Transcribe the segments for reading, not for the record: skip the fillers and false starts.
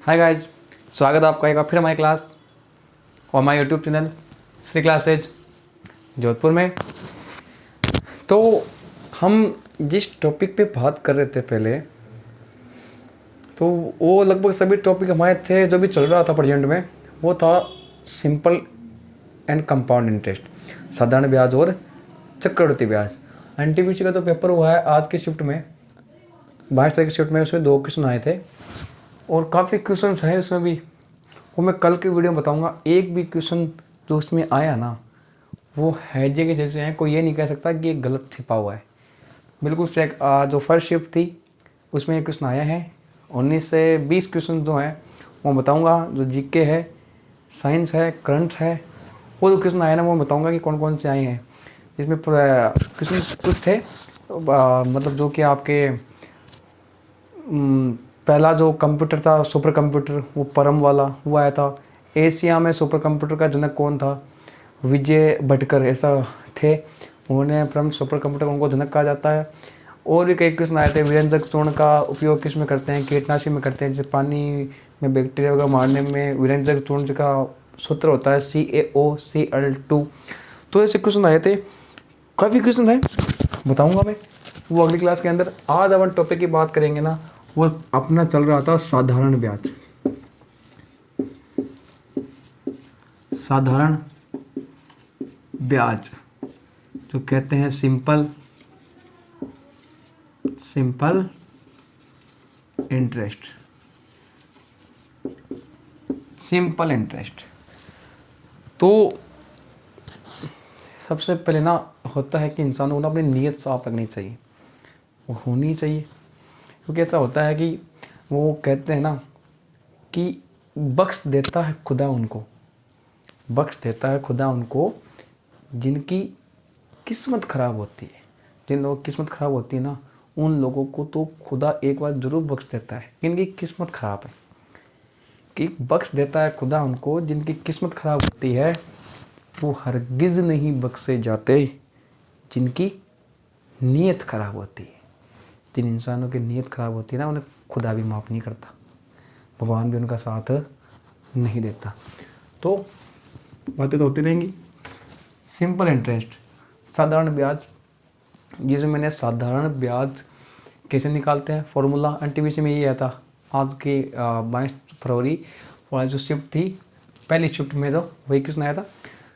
Hi guys, स्वागत है आपका एक बार फिर हमारी क्लास और हमारे YouTube channel Shri classes Jodhpur में। तो हम जिस टॉपिक पे बात कर रहे थे पहले, तो वो लगभग सभी टॉपिक हमारे थे जो भी चल रहा था प्रेजेंट में, वो था सिंपल एंड कंपाउंड इंटरेस्ट, साधारण ब्याज और चक्रवृद्धि ब्याज। एनटीपीसी का तो पेपर हुआ है आज की शिफ्ट में, 22 तारीख की शिफ्ट में, उसमें 2 क्वेश्चन आए थे और काफ़ी क्वेश्चन हैं उसमें भी। वो मैं कल की वीडियो में बताऊंगा। एक भी क्वेश्चन जो उसमें आया ना, वो हैजे के जैसे हैं, कोई ये नहीं कह सकता कि ये गलत छिपा हुआ है, बिल्कुल चेक। जो फर्स्ट शिफ्ट थी उसमें एक क्वेश्चन आया है। 19 से 20 क्वेश्चन जो हैं वो बताऊंगा। जो जीके है, साइंस है, करंट है, वो जो क्वेश्चन आए ना वो बताऊंगा कि कौन कौन से आए हैं। इसमें क्वेश्चन कुछ थे मतलब जो कि आपके पहला जो कंप्यूटर था, सुपर कंप्यूटर, वो परम वाला वो आया था। एशिया में सुपर कंप्यूटर का जनक कौन था? विजय भटकर ऐसा थे, उन्होंने परम सुपर कंप्यूटर उनको जनक कहा जाता है। और भी कई क्वेश्चन आए थे। विरंजक चूर्ण का उपयोग किस में करते हैं? कीटनाशी में करते हैं। जैसे पानी में बैक्टीरिया वगैरह मारने में विरंजक चूर्ण का सूत्र होता है CaOCl2। तो ऐसे क्वेश्चन आए थे, काफ़ी क्वेश्चन है, बताऊँगा मैं वो अगली क्लास के अंदर। आज अपन टॉपिक की बात करेंगे ना, वो अपना चल रहा था साधारण ब्याज। साधारण ब्याज जो कहते हैं सिंपल इंटरेस्ट। सिंपल इंटरेस्ट तो सबसे पहले ना होता है कि इंसानों को ना अपनी नीयत साफ रखनी चाहिए, वो होनी चाहिए। क्योंकि ऐसा होता है कि वो कहते हैं ना कि बख्श देता है खुदा उनको, बख्श देता है खुदा उनको जिनकी किस्मत ख़राब होती है। जिन लोगों की किस्मत ख़राब होती है ना, उन लोगों को तो खुदा एक बार ज़रूर बख्श देता है। इनकी किस्मत ख़राब है कि बख्श देता है खुदा उनको जिनकी किस्मत ख़राब होती है। वो हरगिज़ नहीं बख्शे जाते जिनकी नीयत ख़राब होती है। जिन इंसानों की नीयत ख़राब होती है ना, उन्हें खुदा भी माफ़ नहीं करता, भगवान भी उनका साथ नहीं देता। तो बातें तो होती रहेंगी। सिंपल इंटरेस्ट, साधारण ब्याज, जिसे मैंने साधारण ब्याज कैसे निकालते हैं, फॉर्मूला एनटीपीसी में ये आया था। आज की 22 फरवरी वाली जो शिफ्ट थी, पहली शिफ्ट में तो वही क्वेश्चन आया था।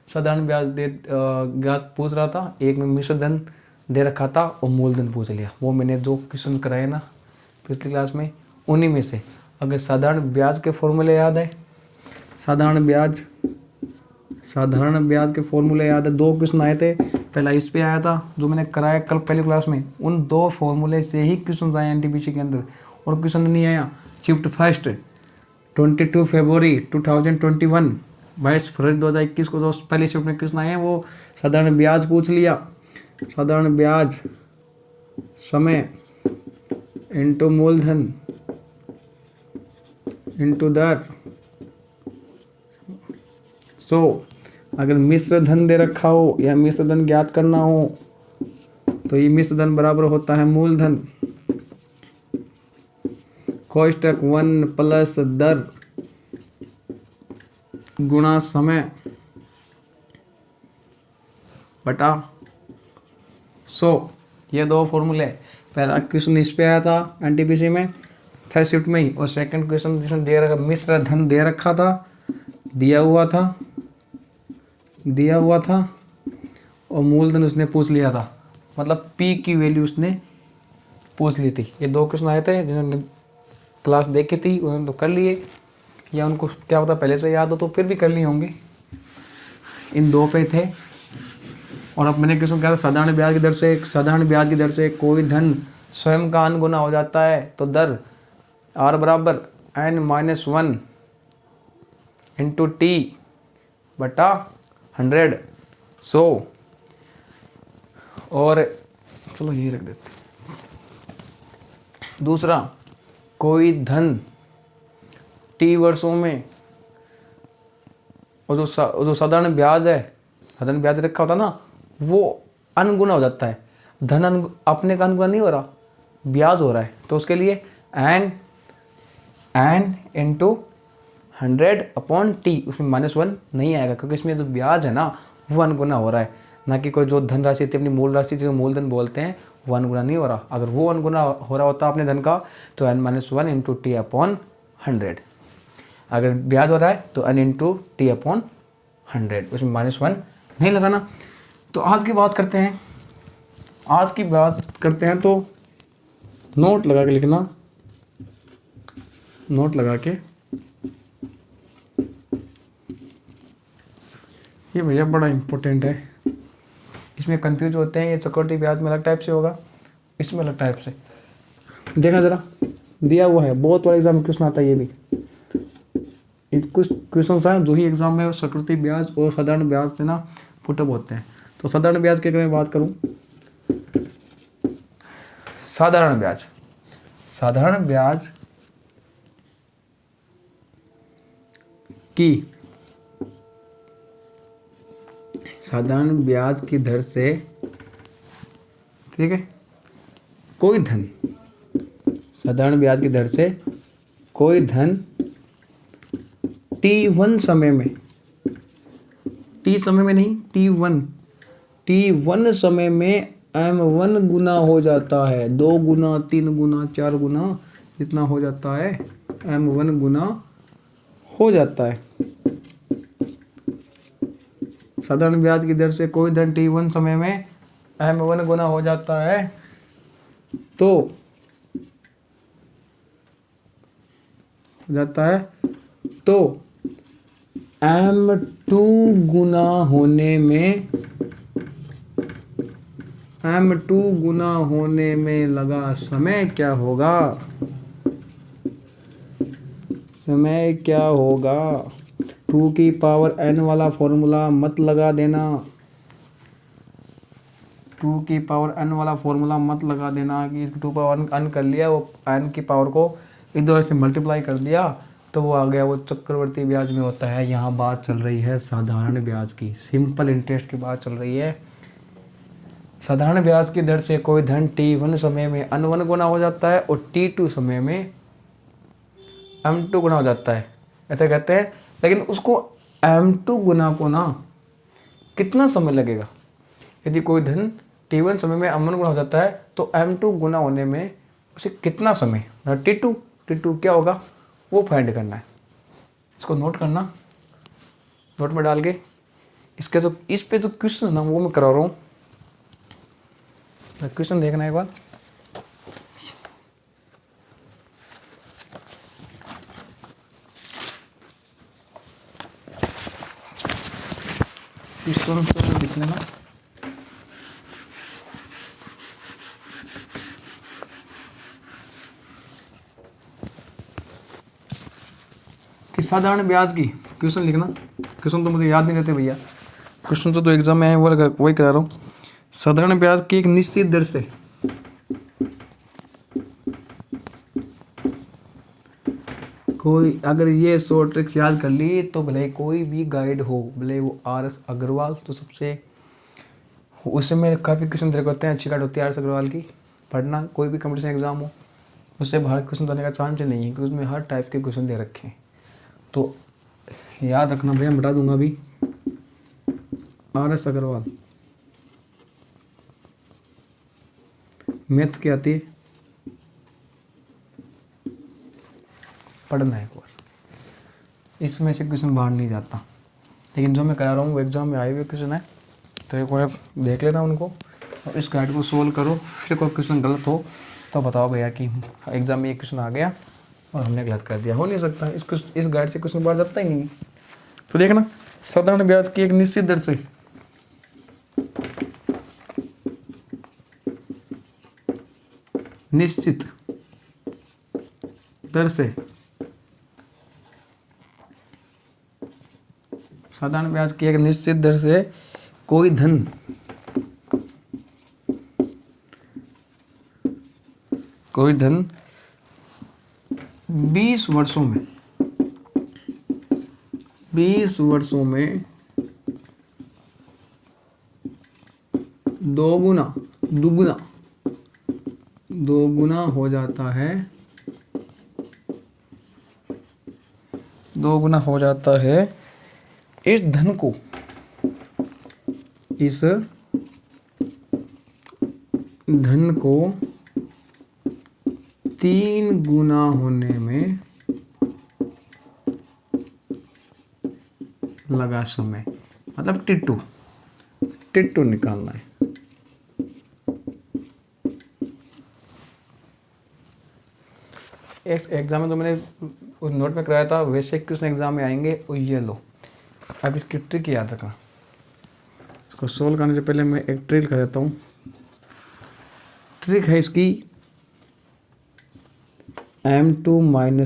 साधारण ब्याज ब्याज पूछ रहा था, एक में मिश्र धन दे रखा था और मूलधन पूछ लिया। वो मैंने जो क्वेश्चन कराए ना पिछली क्लास में, उन्हीं में से अगर साधारण ब्याज के फॉर्मूले याद है, साधारण ब्याज के फॉर्मूले याद है, 2 क्वेश्चन आए थे। पहला इस पे आया था जो मैंने कराया कल पहली क्लास में, उन 2 फॉर्मूले से ही क्वेश्चन आए एनटीपीसी के अंदर। और क्वेश्चन नहीं आया शिफ्ट फर्स्ट 22 फरवरी 2021, 22 फरवरी 2021 को जो पहली शिफ्ट में क्वेश्चन आए हैं, वो साधारण ब्याज पूछ लिया। साधारण ब्याज समय इंटू मूलधन इंटू दर। अगर मिश्र धन दे रखा हो या मिश्र धन ज्ञात करना हो, तो ये मिश्र धन बराबर होता है मूलधन कोष्टक 1 प्लस दर गुणा समय बटा 100। ये 2 फॉर्मूले। पहला क्वेश्चन इस पे आया था एनटीपीसी में फर्स्ट शिफ्ट में ही, और सेकंड क्वेश्चन जिसमें दे रखा मिश्र धन दे रखा था, दिया हुआ था और मूलधन उसने पूछ लिया था, मतलब P की वैल्यू उसने पूछ ली थी। ये 2 क्वेश्चन आए थे, जिन्होंने क्लास देखी थी उन्होंने तो कर लिए, या उनको क्या पता पहले से याद हो तो फिर भी कर लिए होंगे। इन 2 पे थे। और अब मैंने क्वेश्चन कहा था साधारण ब्याज की दर से कोई धन स्वयं का n गुना हो जाता है तो दर R बराबर n-1 इंटू T बटा 100 100। और चलो यही रख देते। दूसरा, कोई धन T वर्षों में, और जो साधारण ब्याज है, साधारण ब्याज रखा होता ना, वो अनगुना हो जाता है। धन अपने का अनगुना नहीं हो रहा, ब्याज हो रहा है, तो उसके लिए एन इंटू 100/t, उसमें -1 नहीं आएगा क्योंकि इसमें जो ब्याज है ना वो अनगुना हो रहा है, ना कि कोई जो धनराशि थी अपनी मूल राशि जो मूलधन बोलते हैं वो अनगुना नहीं हो रहा। अगर वो अनगुना हो रहा होता अपने धन का तो n-1 इंटू t/100, अगर ब्याज हो रहा है तो n इंटू t/100, उसमें -1 नहीं लगाना। तो आज की बात करते हैं तो नोट लगा के लिखना, नोट लगा के, ये भैया बड़ा इम्पोर्टेंट है, इसमें कंफ्यूज होते हैं। ये चक्रवृद्धि ब्याज में अलग टाइप से होगा, इसमें अलग टाइप से। देखना ज़रा, दिया हुआ है, बहुत बड़ा एग्जाम क्वेश्चन आता है ये भी। कुछ क्वेश्चन हैं जो ही एग्जाम में चक्रवृद्धि ब्याज और साधारण ब्याज से ना पुटअप होते हैं। तो साधारण ब्याज के अगर मैं बात करूँ, साधारण ब्याज की दर से, ठीक है, कोई धन, साधारण ब्याज की दर से कोई धन t1 समय में, t समय में नहीं, t1 समय में m1 गुना हो जाता है, 2 गुना, 3 गुना, 4 गुना जितना हो जाता है, m1 गुना हो जाता है। साधारण ब्याज की दर से कोई धन t1 समय में m1 गुना हो जाता है तो m2 गुना होने में लगा समय क्या होगा? 2 की पावर n वाला फॉर्मूला मत लगा देना, 2 की पावर n वाला फॉर्मूला मत लगा देना कि 2 पावर n कर लिया, वो n की पावर को इधर से मल्टीप्लाई कर दिया तो वो आ गया, वो चक्रवर्ती ब्याज में होता है। यहाँ बात चल रही है साधारण ब्याज की, सिंपल इंटरेस्ट की बात चल रही है। साधारण ब्याज की दर से कोई धन t1 समय में n1 गुना हो जाता है और t2 समय में m2 गुना हो जाता है, ऐसा कहते हैं। लेकिन उसको m2 गुना को ना कितना समय लगेगा? यदि कोई धन t1 समय में m1 गुना हो जाता है तो m2 गुना होने में उसे कितना समय, t2 क्या होगा वो फाइंड करना है। इसको नोट करना, नोट में डाल के इसके जो इस पे जो क्वेश्चन ना वो मैं करा रहा हूँ, क्वेश्चन देखना एक बार। क्वेश्चन तो लिख लेना। कि साधारण ब्याज की क्वेश्चन लिखना, क्वेश्चन तो मुझे याद नहीं रहते भैया, क्वेश्चन तो एग्जाम में है वो वही करा रहा हूँ। साधारण ब्याज की एक निश्चित दर से कोई, अगर ये शॉर्ट ट्रिक याद कर ली तो भले कोई भी गाइड हो, भले वो RS अग्रवाल, तो सबसे उसमें काफ़ी क्वेश्चन दे होते हैं, अच्छी गाइड होती है RS अग्रवाल की। पढ़ना, कोई भी कंपटीशन एग्जाम हो उससे बाहर क्वेश्चन देने का चांस नहीं है क्योंकि उसमें हर टाइप के क्वेश्चन दे रखे हैं। तो याद रखना भैया, मैं बता दूंगा अभी। RS अग्रवाल मैथ्स की आती है, पढ़ना है एक बार, इसमें से क्वेश्चन बाहर नहीं जाता। लेकिन जो मैं करा रहा हूँ वो एग्जाम में आए हुए क्वेश्चन है, तो एक बार देख लेना उनको और इस गाइड को सोल्व करो। फिर कोई क्वेश्चन गलत हो तो बताओ भैया कि एग्जाम में ये क्वेश्चन आ गया और हमने गलत कर दिया। हो नहीं सकता, इस गाइड से क्वेश्चन बाहर जाता ही नहीं। तो देखना, साधारण ब्याज की एक निश्चित दर से साधारण ब्याज की एक निश्चित दर से कोई धन कोई धन 20 वर्षों में दोगुना हो जाता है 2 गुना हो जाता है इस धन को, इस धन को 3 गुना होने में लगा समय, मतलब टिट्टू निकालना है। इस एग्जाम में तो मैंने उस नोट में कराया था, वैसे क्वेश्चन एग्जाम में आएंगे। और ये लो, अब इसकी ट्रिक याद रखना। इसको सोल्व करने से पहले मैं एक ट्रिक लिखा देता हूँ। ट्रिक है इसकी m2 - 1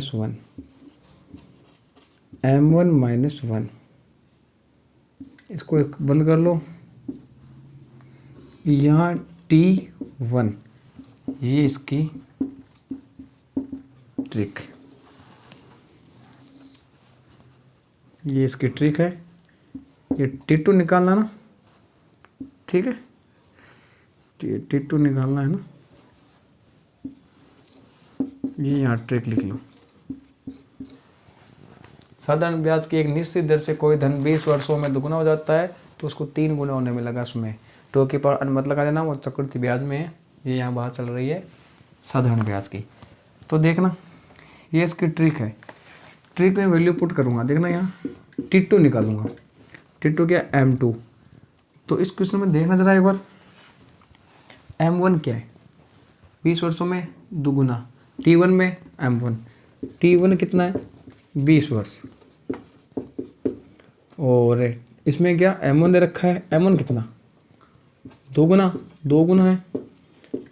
m1 - 1। इसको एक बंद कर लो। यहाँ t1, ये इसकी ट्रिक, ये इसकी ट्रिक है। ये टिट्टू निकालना ना, ठीक है, ये टिट्टू निकालना है ना, ये यहाँ ट्रिक लिख लो। साधारण ब्याज की एक निश्चित दर से कोई धन 20 वर्षों में दुगुना हो जाता है तो उसको 3 गुना होने में लगा समय। टो के पर अनुमत लगा देना, वो चक्रवृद्धि ब्याज में है। ये यहाँ बात चल रही है साधारण ब्याज की। तो देखना, ये इसकी ट्रिक है। ट्रिक में वैल्यू पुट करूँगा, देखना यहाँ टिट्टू निकालूंगा। टिट्टू क्या, m2। तो इस क्वेश्चन में देखना जरा एक बार, m1 क्या है, 20 वर्षों में दुगुना, t1 में m1, t1 कितना है 20 वर्ष, और इसमें क्या m1 दे रखा है, m1 कितना 2 गुना है,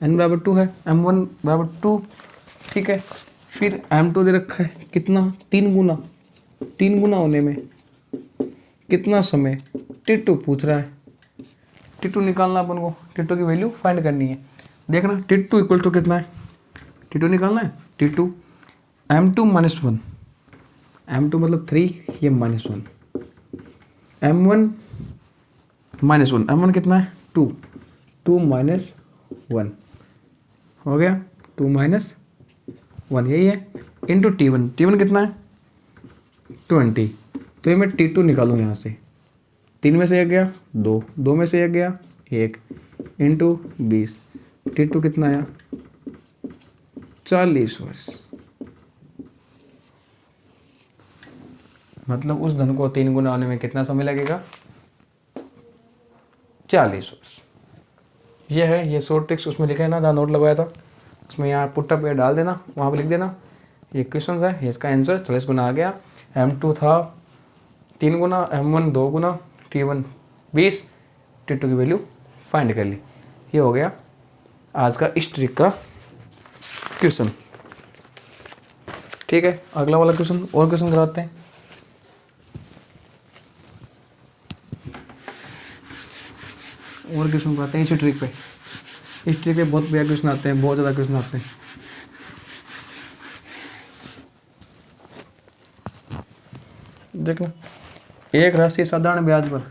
n बराबर 2 है, m1 बराबर 2, ठीक है। फिर m2 दे रखा है कितना 3 गुना होने में कितना समय, टिट्टू पूछ रहा है। टिट्टू निकालना अपन को, टिट्टू की वैल्यू फाइंड करनी है। देखना टिट्टू इक्वल टू कितना है, टिट्टू निकालना है। टिट्टू m2 - 1, m2 मतलब 3, ये -1, m1 - 1, m1 कितना है 2 -1 हो गया, 2 - 1 यही है, इंटू t1 कितना है 20। तो ये मैं t2 निकालूँ यहाँ से, 3 में से 1 गया 2, 2 में से 1 गया 1, इंटू 20, t2 कितना आया 40 वर्ष। मतलब उस धन को 3 गुना होने में कितना समय लगेगा, 40 वर्ष। ये है, ये शॉर्ट ट्रिक्स उसमें लिखा है ना, जहाँ नोट लगाया था उसमें, यहाँ पुटअप पे डाल देना, वहाँ पे लिख देना ये क्वेश्चन है, ये इसका आंसर 40 गुना आ गया। m2 था 3 गुना, m1 2 गुना, t1 20, t2 की वैल्यू फाइंड कर ली। ये हो गया आज का इस ट्रिक का क्वेश्चन, ठीक है। अगला वाला क्वेश्चन और क्वेश्चन कराते हैं। और क्वेश्चन कराते हैं इसी ट्रिक पे। इस ट्रिक पे बहुत बढ़िया क्वेश्चन आते हैं, बहुत ज़्यादा क्वेश्चन आते हैं। देखना, एक राशि साधारण ब्याज पर,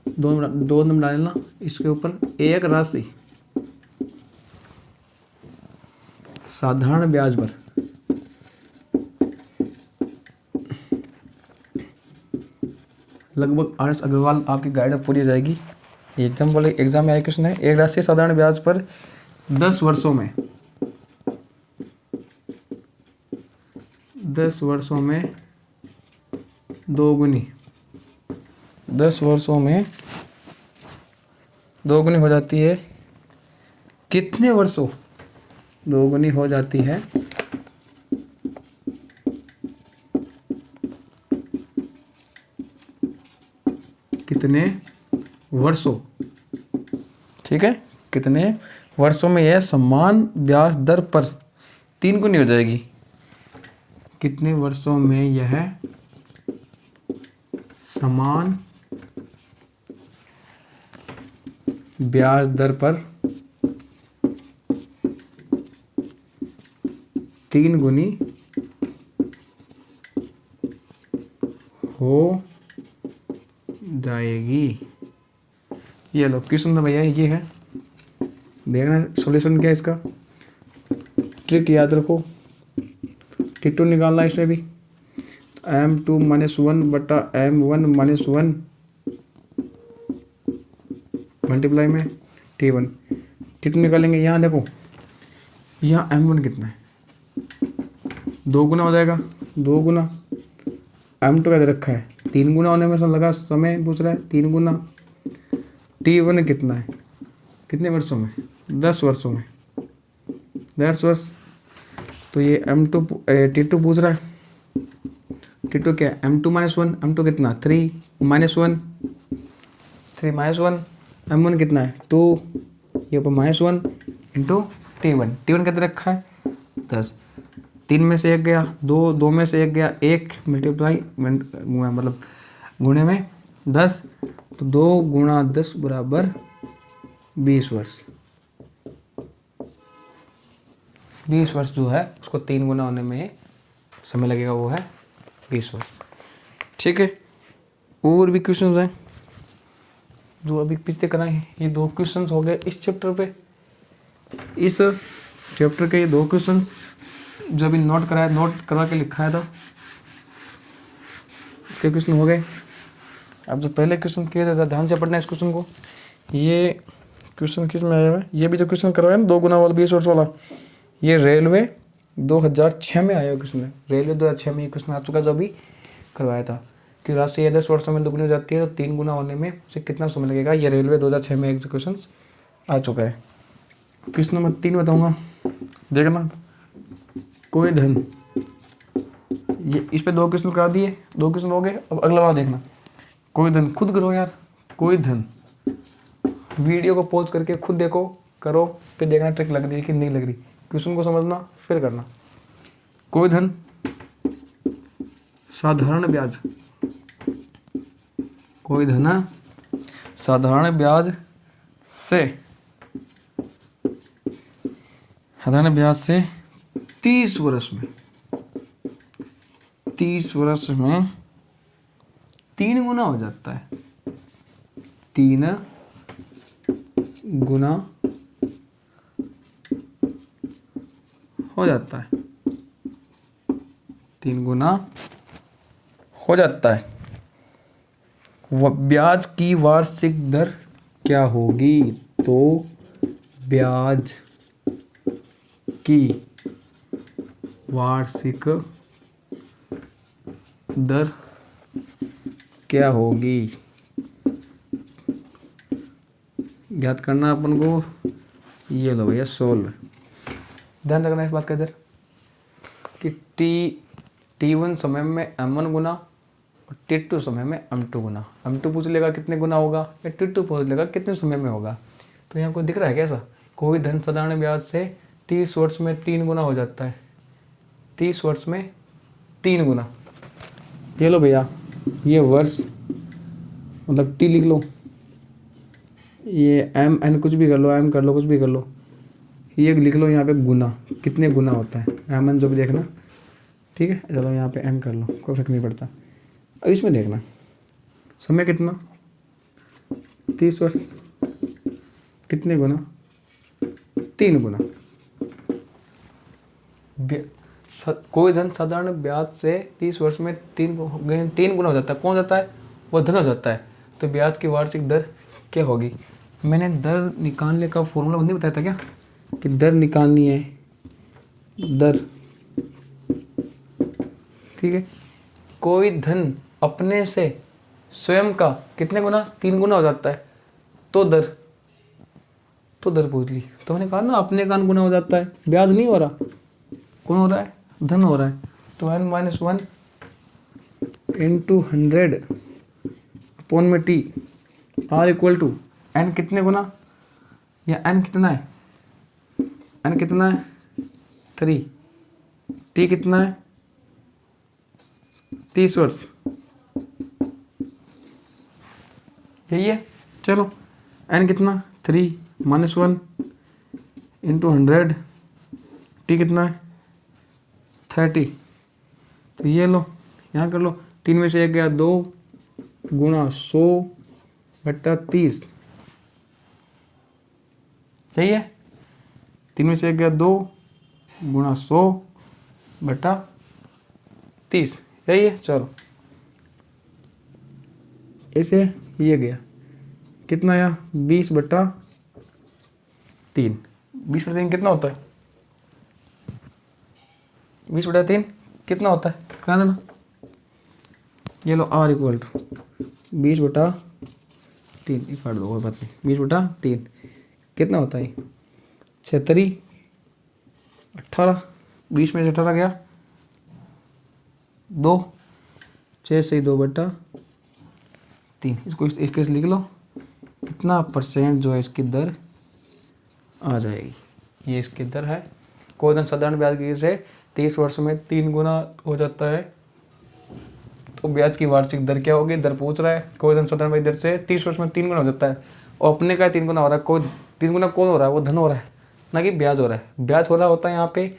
दो नंबर डालना इसके ऊपर, एक राशि साधारण ब्याज पर लगभग आर्ट्स अग्रवाल आपकी गाइड पूरी हो जाएगी। एग्जाम में आया क्वेश्चन है, एक राशि साधारण ब्याज पर 10 वर्षों में 2 गुनी 10 वर्षों में 2 गुनी हो जाती है, कितने वर्षों 2 गुनी हो जाती है, कितने वर्षों, ठीक है, कितने वर्षों में यह समान ब्याज दर पर 3 गुनी हो जाएगी। कितने वर्षों में यह समान ब्याज दर पर 3 गुनी हो जाएगी। ये लो क्वेश्चन तो भैया ये है, देखना सॉल्यूशन क्या है इसका। ट्रिक याद रखो, टिट्टू निकालना है इसमें भी। m2 माइनस 1 बटा m1 माइनस 1 मल्टीप्लाई में t1। t2 निकालेंगे, यहाँ देखो यहाँ m1 कितना है, 2 गुना हो जाएगा, 2 गुना m2 का दे रखा है 3 गुना होने में लगा समय पूछ रहा है 3 गुना। t1 कितना है, कितने वर्षों में, 10 वर्षों में, 10 वर्ष। तो ये t2 पूछ रहा है, t2 क्या है, m2 माइनस 1, m2 कितना 3 माइनस 1, 3 माइनस 1, m1 कितना है 2, ये ऊपर माइनस 1 इंटू t1। t1 कितना रखा है 10, 3 में से 1 गया 2, 2 में से 1 गया 1, मल्टीप्लाई मतलब गुणे में 10, तो 2 गुणा 10 बराबर 20 वर्ष। 20 वर्ष जो है उसको 3 गुना होने में समय लगेगा, वो है 20 वर्ष। ठीक है, और भी क्वेश्चंस हैं जो अभी पीछे कराए। ये 2 क्वेश्चंस हो गए इस चैप्टर पे, इस चैप्टर के ये 2 क्वेश्चंस जो अभी नोट कराया, नोट करवा के लिखा था, इसके क्वेश्चन हो गए। अब जो पहले क्वेश्चन किए थे ध्यान से पढ़ना इस क्वेश्चन को। ये क्वेश्चन किस में आया हुआ है, ये भी जो क्वेश्चन करवाया ना 2 गुना वाला 20 वर्ष वाला, ये रेलवे 2006 में आया क्वेश्चन, रेलवे 2006 में ये क्वेश्चन आ चुका जो अभी करवाया था कि राशि 10 वर्षों में दुगनी हो जाती है तो 3 गुना होने में उसे कितना समय लगेगा। ये रेलवे 2006 में एक क्वेश्चन आ चुका है। क्वेश्चन नंबर 3 बताऊंगा, देखना। कोई धन, ये इस पे 2 क्वेश्चन करा दिए, 2 क्वेश्चन हो गए। अब अगला बार देखना, कोई धन, खुद करो यार, कोई धन, वीडियो को पॉज करके खुद देखो, करो, फिर देखना ट्रिक लग रही है कि नहीं लग रही, क्वेश्चन को समझना फिर करना। कोई धन साधारण ब्याज, कोई धन साधारण ब्याज से 30 वर्ष में 3 गुना हो जाता है, 3 गुना हो जाता है, 3 गुना हो जाता है। ब्याज की वार्षिक दर क्या होगी, तो ब्याज की वार्षिक दर क्या होगी, ज्ञात करना अपन को। ये लो भैया सोल्व। ध्यान रखना इस बात का इधर कि t1 समय में m1 गुना और t2 समय में m2 गुना। m2 पूछ लेगा कितने गुना होगा, या t2 पूछ लेगा कितने समय में होगा। तो यहाँ को दिख रहा है कैसा, कोई धन साधारण ब्याज से 30 वर्ष में 3 गुना हो जाता है, 30 वर्ष में 3 गुना। ये लो भैया, ये वर्ष मतलब t लिख लो, ये m n कुछ भी कर लो, m कर लो, कुछ भी कर लो, ये लिख लो यहाँ पे गुना, कितने गुना होता है m n जो भी देखना। ठीक है, चलो यहाँ पे m कर लो, कोई फर्क नहीं पड़ता। अब इसमें देखना समय कितना, 30 वर्ष, कितने गुना, 3 गुना। कोई धन साधारण ब्याज से 30 वर्ष में 3 गुना हो जाता है, कौन जाता है, वो धन हो जाता है। तो ब्याज की वार्षिक दर क्या होगी। मैंने दर निकालने का फॉर्मूला नहीं बताया था क्या, कि दर निकालनी है, दर। ठीक है, कोई धन अपने से स्वयं का कितने गुना, 3 गुना हो जाता है, तो दर पूछ ली। तो मैंने कहा ना अपने का गुना हो जाता है, ब्याज नहीं हो रहा, कौन हो रहा है, धन हो रहा है। तो n माइनस 1 इंटू 100 अपॉन में t R equal to n कितने गुना, या n कितना है, n कितना है 3, t कितना है 30 वर्ष, यही है। चलो n कितना 3 माइनस 1 इंटू 100, t कितना है 30। तो ये लो यहाँ कर लो, 3 में से 1 गया 2 गुणा 100 बटा 30, सही है। 3 में से 1 गया 2 गुणा 100 बटा 30, यही है। चलो ऐसे ये गया कितना आया 20/3। 20/3 कितना होता है? 20/3 कितना होता है? कहा ना, ये लो R = 20/3। ये काट दो, कोई बात नहीं। 20/3 कितना होता है? 76 18, 20 में से 18 गया 2, 6 से 2/3। इसको इसके लिख लो, कितना % जो है इसकी दर आ जाएगी। ये इसकी दर है। कोई धन साधारण ब्याज की से 30 वर्ष में 3 गुना हो जाता है, तो ब्याज की वार्षिक दर क्या होगी? दर पूछ रहा है। कोई धन साधारण ब्याज दर से 30 वर्ष में 3 गुना हो जाता है, और अपने का 3 गुना हो रहा है। कोई 3 गुना कौन हो रहा है? वो धन हो रहा है, ना कि ब्याज हो रहा है। ब्याज हो रहा होता है यहाँ पे,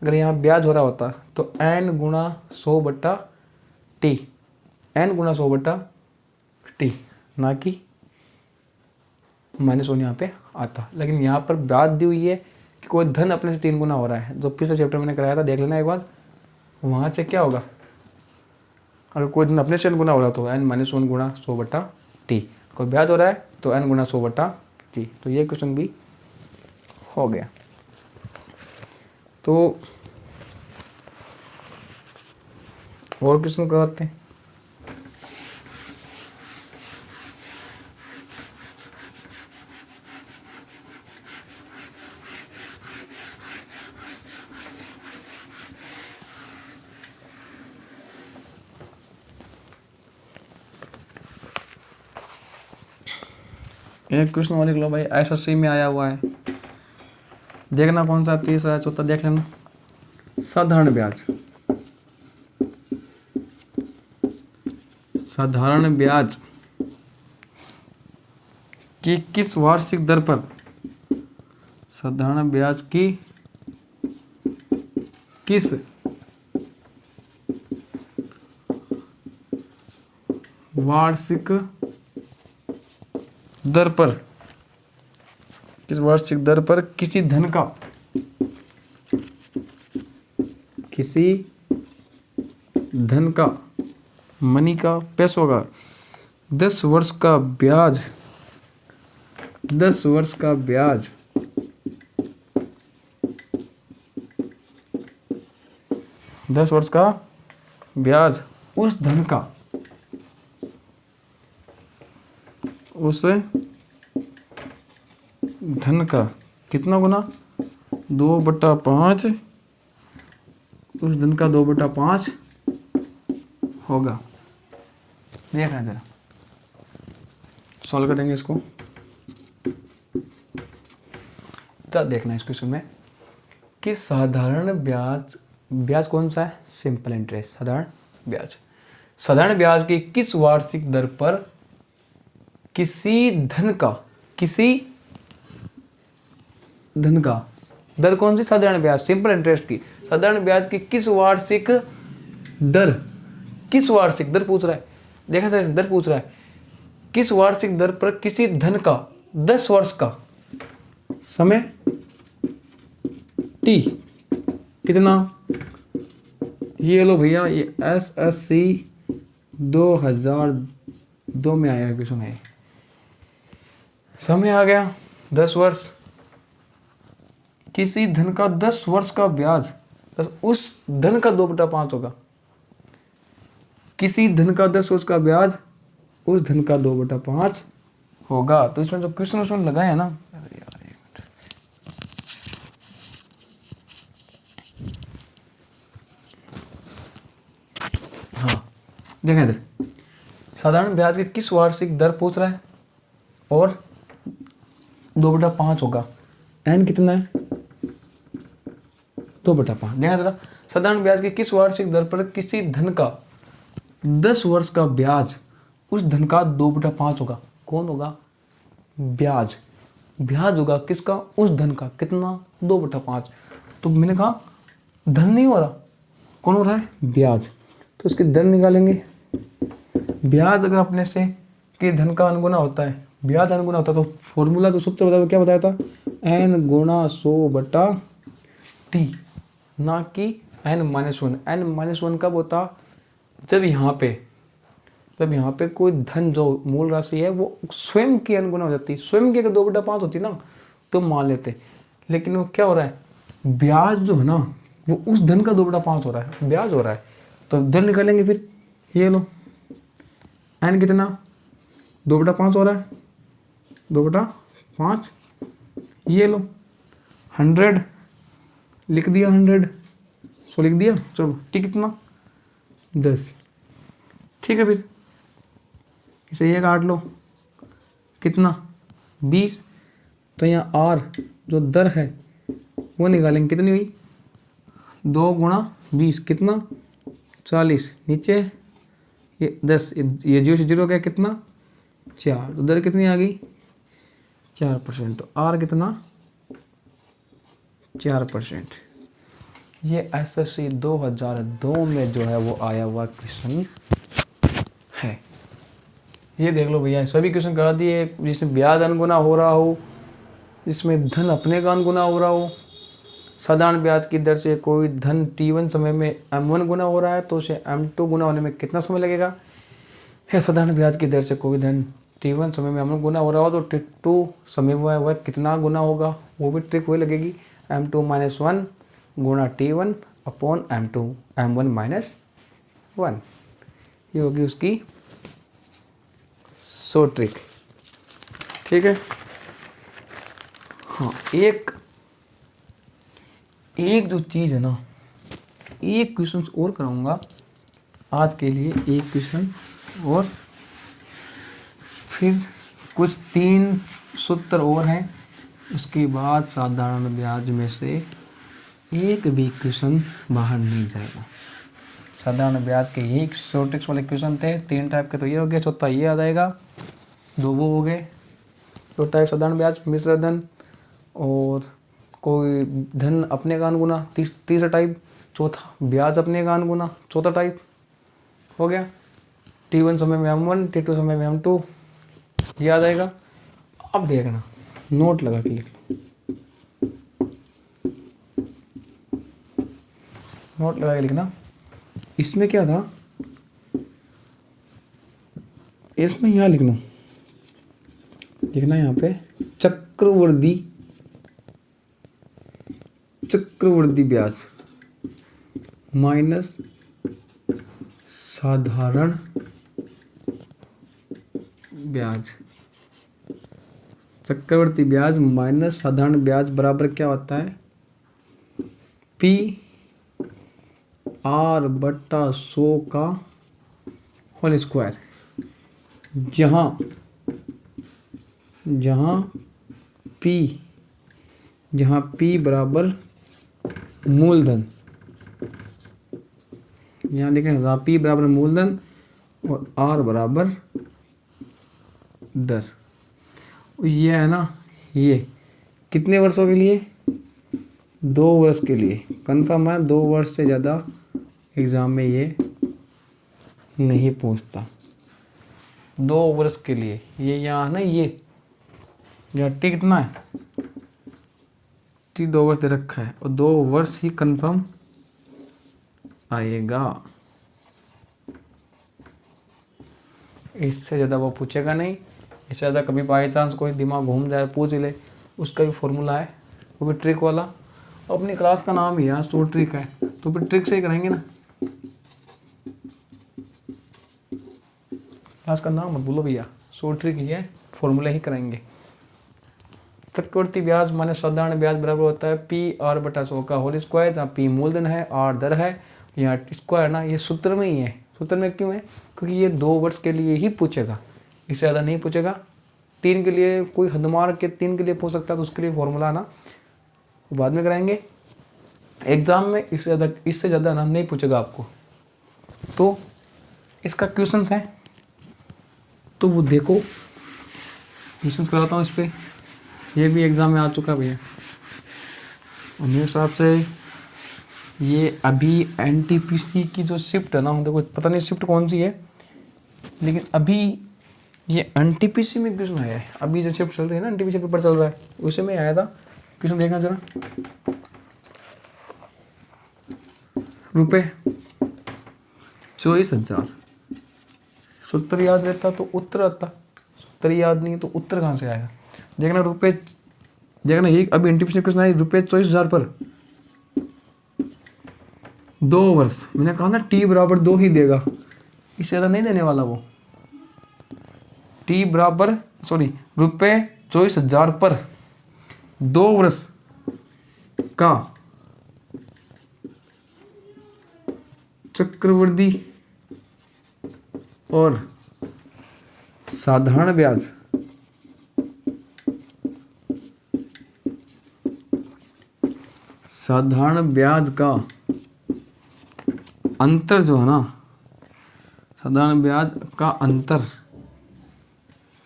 अगर यहाँ ब्याज हो रहा होता तो n गुणा 100/t, n गुणा 100/t, ना कि -1 यहाँ पे आता। लेकिन यहाँ पर ब्याज दी हुई है कि कोई धन अपने से 3 गुना हो रहा है। जो पिछले चैप्टर मैंने कराया था, देख लेना एक बार, वहाँ से क्या होगा? अगर कोई धन अपने से n गुना हो रहा तो n-1 गुणा 100/t, कोई ब्याज हो रहा है तो n गुणा 100/t। तो ये क्वेश्चन भी हो गया। तो और क्वेश्चन करवाते हैं। एक क्वेश्चन और लिख लो भाई, SSC में आया हुआ है। देखना कौन सा, तीसरा चौथा देख लेना। साधारण ब्याज, साधारण ब्याज की किस वार्षिक दर पर, साधारण ब्याज की किस वार्षिक दर पर, किस वार्षिक दर पर किसी धन का, किसी धन का, मनी का, पैसों का 10 वर्ष का ब्याज, 10 वर्ष का ब्याज 10 वर्ष का ब्याज उस धन का, उस धन का कितना गुना? 2/5। उस धन का 2/5 होगा। देखना जरा, सॉल्व करेंगे इसको। तो देखना इस क्वेश्चन में कि साधारण ब्याज, ब्याज कौन सा है? सिंपल इंटरेस्ट, साधारण ब्याज। साधारण ब्याज की किस वार्षिक दर पर किसी धन का, किसी धन का, दर कौन सी? साधारण ब्याज, सिंपल इंटरेस्ट की। साधारण ब्याज की किस वार्षिक दर, किस वार्षिक दर पूछ रहा है। देखा सर, दर पूछ रहा है। किस वार्षिक दर पर किसी धन का 10 वर्ष का समय t कितना? ये लो भैया, ये SSC 2002 में आया क्वेश्चन है। समय आ गया 10 वर्ष। किसी धन का 10 वर्ष का ब्याज, उस धन का 2/5 होगा। किसी धन का 10 वर्ष का ब्याज उस धन का 2/5 होगा। तो इसमें जो क्वेश्चन उसमें लगाया है ना, हाँ देखें इधर, साधारण ब्याज की किस वार्षिक दर पूछ रहा है और 2/5 होगा। n कितना है? 2/5। देखना जरा, साधारण ब्याज की किस वार्षिक दर पर किसी धन का 10 वर्ष का ब्याज उस धन का 2/5 होगा। कौन होगा? ब्याज। ब्याज होगा किसका? उस धन का। कितना? 2/5। तो मैंने कहा धन नहीं हो रहा, कौन हो रहा है? ब्याज। तो इसकी दर निकालेंगे। ब्याज अगर अपने से कि धन का अनुगुना होता है, ब्याज अनुगुना होता है, तो फॉर्मूला तो सूत्र बताया, क्या बताया था? n गुणा 100/t, ना कि n-1। n-1 कब होता? जब यहाँ पे कोई धन जो मूल राशि है वो स्वयं की अनुगुना हो जाती है, स्वयं की अगर 2/5 होती ना तो मान लेते, लेकिन वो क्या हो रहा है, ब्याज जो है ना वो उस धन का 2/5 हो रहा है, ब्याज हो रहा है। तो धन निकालेंगे फिर, ये लो एन कितना 2/5 हो रहा है, 2/5, ये लो 100 लिख दिया, 100 सो लिख दिया, चलो टी कितना 10, ठीक है। फिर इसे ये काट लो, कितना 20, तो यहाँ आर जो दर है वो निकालेंगे, कितनी हुई 2 × 20 कितना 40, नीचे ये 10, ये 0 से 0 गया कितना 4, तो दर कितनी आ गई 4%, तो आर कितना 4%। ये SSC 2002 में जो है वो आया हुआ क्वेश्चन है। ये देख लो भैया, सभी क्वेश्चन करा दिए, जिसमें ब्याज अनगुना हो रहा हो, जिसमें धन अपने का अनगुना हो रहा हो, साधारण ब्याज की दर से कोई धन T1 समय में M1 गुना हो रहा है तो उसे M2 गुना होने में कितना समय लगेगा, है साधारण ब्याज की दर से कोई धन T1 समय में M1 गुना हो रहा हो तो T2 समय में वह कितना गुना होगा, वो भी ट्रिक वही लगेगी, M2 - 1 गुणा T1 अपॉन M1 - 1, ये होगी उसकी सो ट्रिक, ठीक है। हाँ, एक जो चीज़ है ना, एक क्वेश्चन और कराऊंगा आज के लिए, एक क्वेश्चन और फिर कुछ 3 सूत्र और हैं, उसके बाद साधारण ब्याज में से एक भी क्वेश्चन बाहर नहीं जाएगा। साधारण ब्याज के यही शॉर्टेक्स वाले क्वेश्चन थे, 3 टाइप के, तो ये हो गया, चौथा ये आ जाएगा, 2 वो हो गए, 2 टाइप साधारण ब्याज, मिश्र धन और कोई धन अपने का अनगुना, तीसरा टाइप, चौथा ब्याज अपने का अनगुना, चौथा टाइप हो गया। T1 समय में M1, T2 समय में M2, ये आ जाएगा। अब देखना, नोट लगा के लिख लो, नोट लगा के लिखना। इसमें क्या था, इसमें यहाँ लिखना यहाँ पे चक्रवृद्धि ब्याज माइनस साधारण ब्याज, चक्रवृद्धि ब्याज माइनस साधारण ब्याज बराबर क्या होता है, PR/100 का होल स्क्वायर, जहाँ P बराबर मूलधन, यहाँ लिखें P बराबर मूलधन और R बराबर दर। ये है ना, ये कितने वर्षों के लिए, 2 वर्ष के लिए, कन्फर्म है, 2 वर्ष से ज़्यादा एग्ज़ाम में ये नहीं पूछता, 2 वर्ष के लिए। ये यहाँ ना, ये टी कितना है, टी 2 वर्ष दे रखा है और 2 वर्ष ही कन्फर्म आएगा, इससे ज़्यादा वो पूछेगा नहीं। इससे ज़्यादा कभी बाई चांस कोई दिमाग घूम जाए पूछ ले, उसका भी फॉर्मूला है, वो भी ट्रिक वाला। अपनी क्लास का नाम ही है तो ट्रिक है, तो फिर ट्रिक से ही करेंगे ना, क्लास का नाम मत बोलो भैया, सो ट्रिक ही है, फॉर्मूला ही कराएंगे। चक्रवृद्धि ब्याज माने साधारण ब्याज बराबर होता है PR/100 का होल स्क्वायर, जहाँ P मूलधन है, R दर है, यहाँ स्क्वायर ना, ये सूत्र में ही है। सूत्र में क्यों है, क्योंकि ये 2 वर्ष के लिए ही पूछेगा, इससे ज़्यादा नहीं पूछेगा। 3 के लिए कोई हद मार के 3 के लिए पूछ सकता है, तो उसके लिए फॉर्मूला ना बाद में कराएंगे एग्ज़ाम में, इससे ज़्यादा ना नहीं पूछेगा आपको। तो इसका क्वेश्चन है, तो वो देखो, क्वेश्चन कराता हूँ इस पर, ये भी एग्ज़ाम में आ चुका है भैया। और मेरे हिसाब से ये अभी NTPC की जो शिफ्ट है ना, देखो पता नहीं शिफ्ट कौन सी है, लेकिन अभी ये NTPC में क्वेश्चन आया है। अभी जो शिफ्ट चल रही है ना, NTPC पेपर चल रहा है, उसी में आया था क्वेश्चन, देखना जरा। रुपए 24,000। सूत्र याद रहता तो उत्तर आता, सूत्र याद नहीं है तो उत्तर कहाँ से आएगा। देखना रुपये, देखना ये अभी इंटीग्रेशन क्वेश्चन है, रुपये 24,000 पर 2 वर्ष। मैंने कहा ना टी बराबर 2 ही देगा, इससे ज़्यादा नहीं देने वाला वो। टी बराबर रुपये 24,000 पर 2 वर्ष का चक्रवृद्धि और साधारण ब्याज का अंतर जो है ना, साधारण ब्याज का अंतर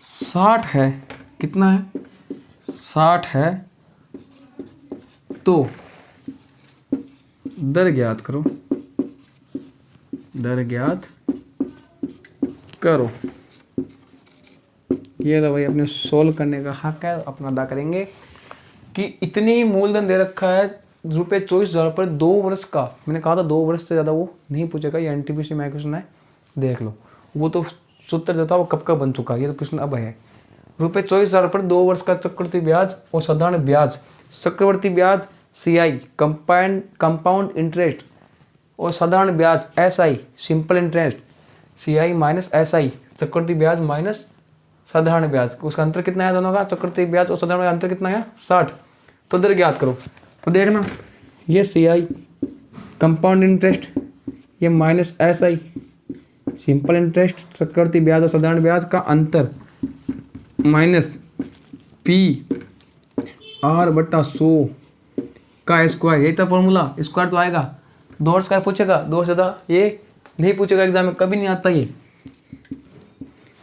60 है। कितना है? 60 है। तो दर ज्ञात करो, दर ज्ञात करो। ये तो भाई अपने सोल्व करने का हक है, अपना अदा करेंगे कि इतनी मूलधन दे रखा है रुपये 24,000 पर 2 वर्ष का। मैंने कहा था 2 वर्ष से ज़्यादा वो नहीं पूछेगा, ये एनटीपीसी में क्वेश्चन है, देख लो। वो तो सूत्र जो था वो कब का बन चुका है, ये तो क्वेश्चन अब है। रुपये 24,000 पर 2 वर्ष का चक्रवर्ती ब्याज और साधारण ब्याज, चक्रवर्ती ब्याज CI कंपाउंड इंटरेस्ट और साधारण ब्याज SI simple interest, CI minus SI चक्रवर्ती ब्याज माइनस साधारण ब्याज, उसका अंतर कितना है दोनों का, चक्रवर्ती ब्याज और साधारण ब्याज अंतर कितना है 60। तो दर ज्ञात करो। तो देखना ये CI कंपाउंड इंटरेस्ट, ये माइनस SI सिंपल इंटरेस्ट, चक्रवर्ती ब्याज और साधारण ब्याज का अंतर माइनस PR/100 का स्क्वायर। यही था फॉर्मूला, स्क्वायर तो आएगा। 2 वर्ष का पूछेगा, 2 से ज़्यादा ये नहीं पूछेगा एग्जाम में, कभी नहीं आता ये।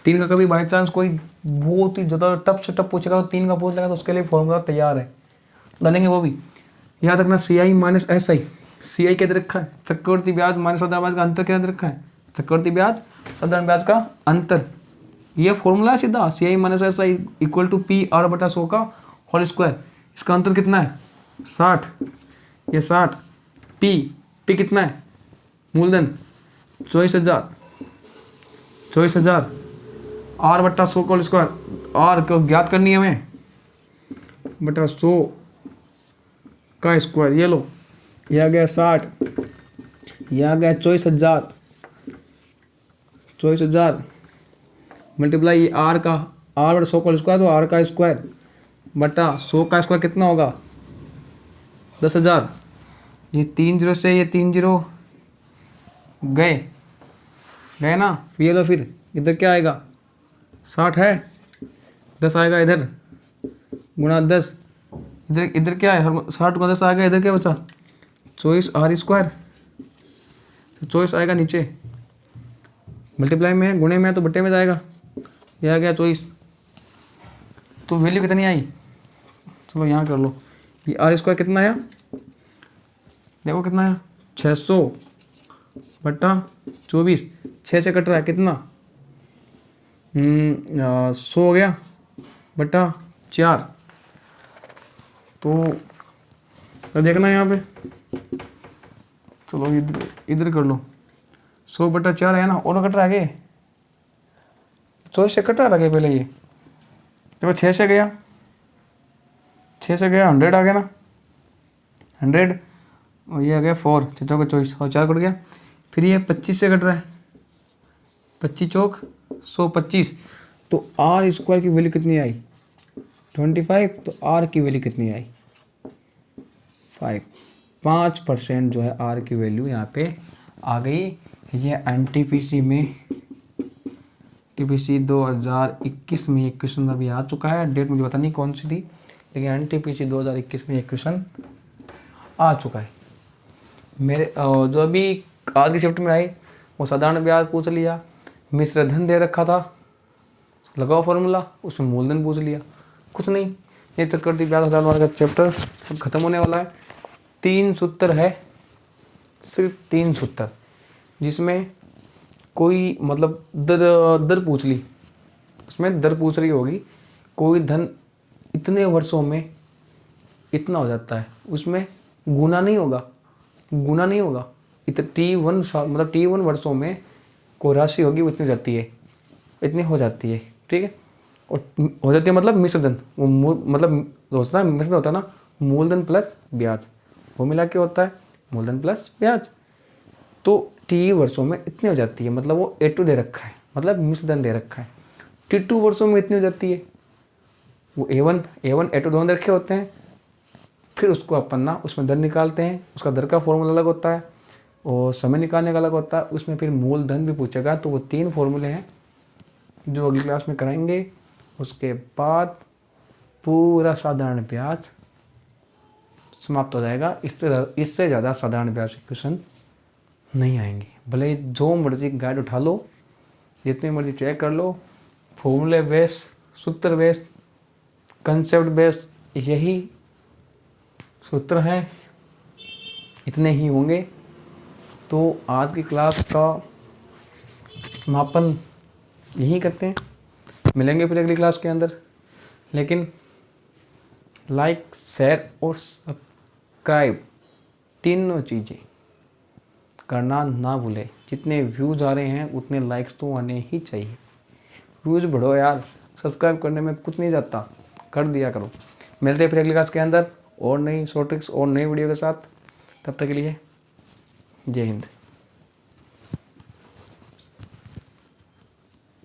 3 का कभी बाई चांस कोई बहुत ही ज़्यादा टफ से टफ पूछेगा तो 3 का पूछ लेगा, तो उसके लिए फॉर्मूला तैयार है, डालेंगे वो भी। याद रखना CI माइनस SI, CI क्या दे रखा है, चक्रवर्ती ब्याज माइनस साधारण ब्याज का अंतर क्या दे रखा है, चक्रवर्ती ब्याज साधारण ब्याज का अंतर। ये फॉर्मूला है सीधा, CI minus SI equal to PR/100 का होल स्क्वायर। इसका अंतर कितना है 60, ये 60। P कितना है मूलधन 24,000, 24,000 R/100 का होल स्क्वायर। R को ज्ञात करनी है हमें, बटा 100 का स्क्वायर। ये लो, यह आ गया 60, यह आ गया 24,000 मल्टीप्लाई R का, R/100 का स्क्वायर तो R का स्क्वायर बटा 100 का स्क्वायर कितना होगा 10,000। ये 3 0 से ये 3 0 गए ना, ये लो फिर इधर क्या आएगा 60 है, 10 आएगा इधर गुणा 10, इधर क्या है 60 गुणा 10 आएगा, इधर क्या बचा 24 R स्क्वायर, तो 24 आएगा नीचे, मल्टीप्लाई में है, गुणे में है तो बट्टे में जाएगा। यह आ गया 24। तो वैल्यू कितनी आई, चलो यहाँ कर लो। ये R स्क्वायर कितना आया, देखो कितना आया 600 बटा 24, 6 से कट रहा है कितना 100 हो गया बटा 4। तो देखना यहाँ पे, चलो इधर कर लो 100 बटा 4 है ना, और कट रहा है क्या 24 से कट रहा था क्या पहले, ये देखो 6 से गया 100 आ गया ना 100, और ये आ गया 4 6 चौक 24 और 4 कट गया। फिर ये 25 से कट रहा है, 25 चौक 125, तो R स्क्वायर की वैल्यू कितनी आई 25, तो R की वैल्यू कितनी आई 5% जो है R की वैल्यू यहाँ पे आ गई। ये एनटीपीसी में TPC 2021 में एक क्वेश्चन अभी आ चुका है, डेट मुझे पता नहीं कौन सी थी, लेकिन एनटीपीसी 2021 में एक क्वेश्चन आ चुका है। मेरे जो अभी आज के शिफ्ट में आई वो साधारण ब्याज पूछ लिया, मिश्र धन दे रखा था, लगाओ फॉर्मूला, उसमें मूलधन पूछ लिया, कुछ नहीं। ये चक्रवर्ती ब्याज साधारण ब्याज का चैप्टर खत्म होने वाला है। 3 सूत्र है, सिर्फ 3 सूत्र, जिसमें कोई मतलब दर पूछ ली, उसमें दर पूछ रही होगी, कोई धन इतने वर्षों में इतना हो जाता है, उसमें गुना नहीं होगा, T1 साल मतलब T1 वर्षों में कोई राशि होगी वो इतनी हो जाती है, इतनी हो जाती है, ठीक है। और हो जाती है मतलब मिश्रधन, वो मतलब सोचना मिश्रधन होता है ना, मूलधन प्लस ब्याज, वो मिला के होता है मूलधन प्लस ब्याज। तो T वर्षों में इतनी हो जाती है, मतलब वो A2 दे रखा है, मतलब मिश्रधन दे रखा है। T2 वर्षों में इतनी हो जाती है, वो A1 A2 दोनों दे रखे होते हैं। फिर उसको अपन ना उसमें दर निकालते हैं, उसका दर का फॉर्मूला अलग होता है और समय निकालने का अलग होता है। उसमें फिर मूलधन भी पूछेगा, तो वो 3 फॉर्मूले हैं जो अगली क्लास में कराएंगे। उसके बाद पूरा साधारण ब्याज समाप्त हो जाएगा। इससे ज़्यादा साधारण ब्याज के क्वेश्चन नहीं आएंगे। भले जो मर्जी गाइड उठा लो, जितनी मर्जी चेक कर लो, फॉर्मूले बेस, सूत्र बेस, कंसेप्ट बेस, यही सूत्र हैं, इतने ही होंगे। तो आज की क्लास का समापन यहीं करते हैं, मिलेंगे फिर अगली क्लास के अंदर। लेकिन लाइक, शेयर और सब्सक्राइब तीनों चीज़ें करना ना भूलें। जितने व्यूज़ आ रहे हैं उतने लाइक्स तो आने ही चाहिए। व्यूज़ बढ़ो यार, सब्सक्राइब करने में कुछ नहीं जाता, कर दिया करो। मिलते हैं फिर अगली क्लास के अंदर और नई शॉर्ट ट्रिक्स और नई वीडियो के साथ। तब तक के लिए जय हिंद।